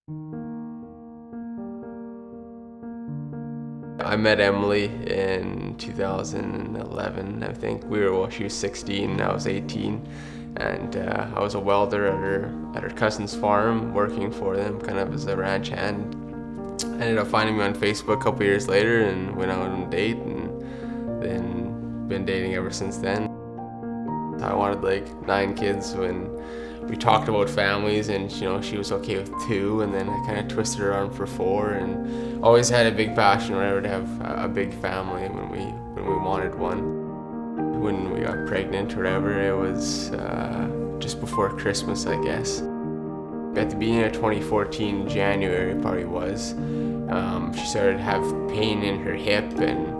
I met Emily in 2011, I think. She was 16, I was 18, and I was a welder at her cousin's farm, working for them, kind of as a ranch hand. I ended up finding me on Facebook a couple years later and went out on a date, and then been dating ever since then. I wanted like 9 kids when we talked about families, and she was okay with 2, and then I kind of twisted her arm for 4, and always had a big passion whenever to have a big family when we wanted one. When we got pregnant or whatever, it was just before Christmas, I guess. At the beginning of 2014, January it probably was, she started to have pain in her hip and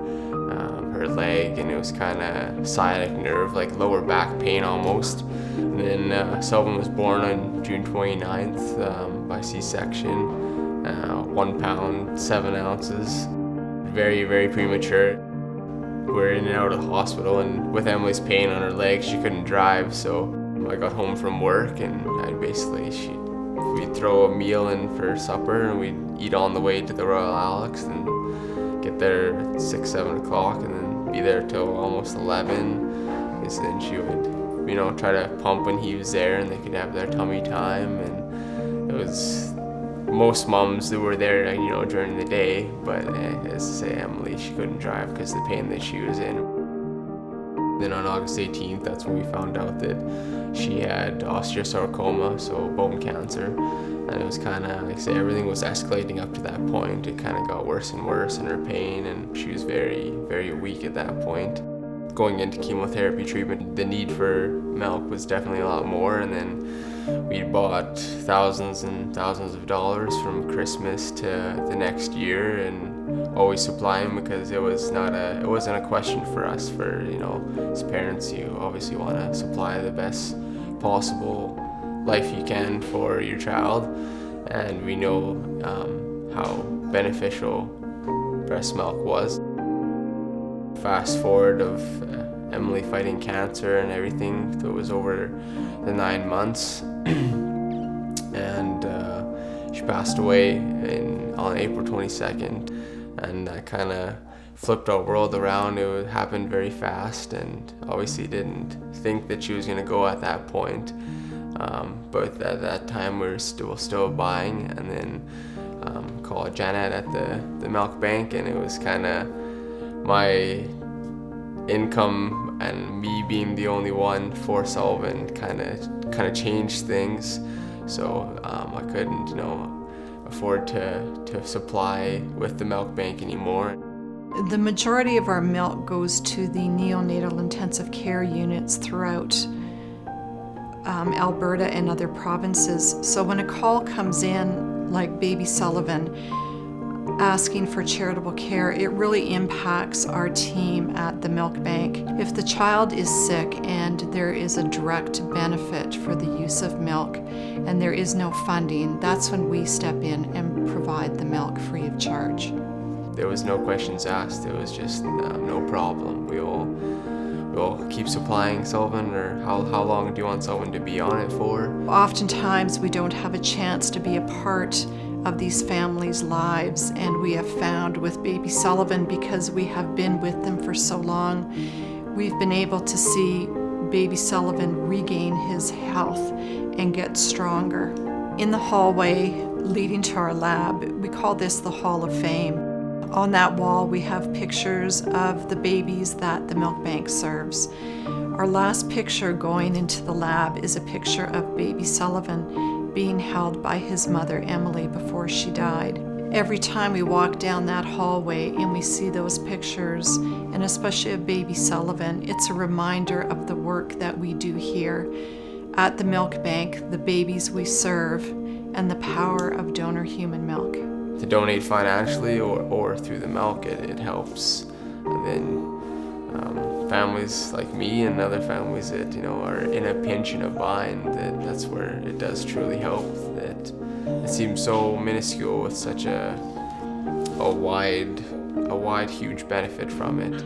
her leg, and it was kind of sciatic nerve, like lower back pain almost. And then Sullivan was born on June 29th by C-section, 1 pound, 7 ounces. Very, very premature. We were in and out of the hospital, and with Emily's pain on her leg, she couldn't drive, so I got home from work, and we'd throw a meal in for supper, and we'd eat on the way to the Royal Alex, and get there at 6, 7 o'clock, and then be there till almost 11, because then she would try to pump when he was there, and they could have their tummy time. And it was most moms that were there during the day, but as I say, Emily, she couldn't drive because of the pain that she was in. Then on August 18th, that's when we found out that she had osteosarcoma, so bone cancer. And it was kind of, like I say, everything was escalating up to that point. It kind of got worse and worse in her pain, and she was very, very weak at that point. Going into chemotherapy treatment, the need for milk was definitely a lot more, and then we bought thousands and thousands of dollars from Christmas to the next year, and always supplying, because it wasn't a question for us. As parents, you obviously want to supply the best possible life you can for your child, and we know how beneficial breast milk was. Fast forward of Emily fighting cancer and everything, so it was over the 9 months, and she passed away on April 22nd, and that kind of flipped our world around. It happened very fast, and obviously didn't think that she was going to go at that point, but at that time we were still buying, and then called Janet at the milk bank, and it was kind of my income and me being the only one for Sullivan kind of changed things. So I couldn't afford to supply with the milk bank anymore. The majority of our milk goes to the neonatal intensive care units throughout Alberta and other provinces. So when a call comes in, like baby Sullivan, asking for charitable care, it really impacts our team at the milk bank. If the child is sick and there is a direct benefit for the use of milk and there is no funding, that's when we step in and provide the milk free of charge. There was no questions asked. It was just no problem. We'll keep supplying Sullivan, or how long do you want Sullivan to be on it for? Oftentimes we don't have a chance to be a part of these families' lives, and we have found with baby Sullivan, because we have been with them for so long, we've been able to see baby Sullivan regain his health and get stronger. In the hallway leading to our lab, we call this the Hall of Fame. On that wall we have pictures of the babies that the milk bank serves. Our last picture going into the lab is a picture of baby Sullivan being held by his mother, Emily, before she died. Every time we walk down that hallway and we see those pictures, and especially of baby Sullivan, it's a reminder of the work that we do here at the milk bank, the babies we serve, and the power of donor human milk. To donate financially or through the milk, it helps. And then families like me and other families that are in a pinch in a bind, that's where it does truly help. That it seems so minuscule with such a wide huge benefit from it.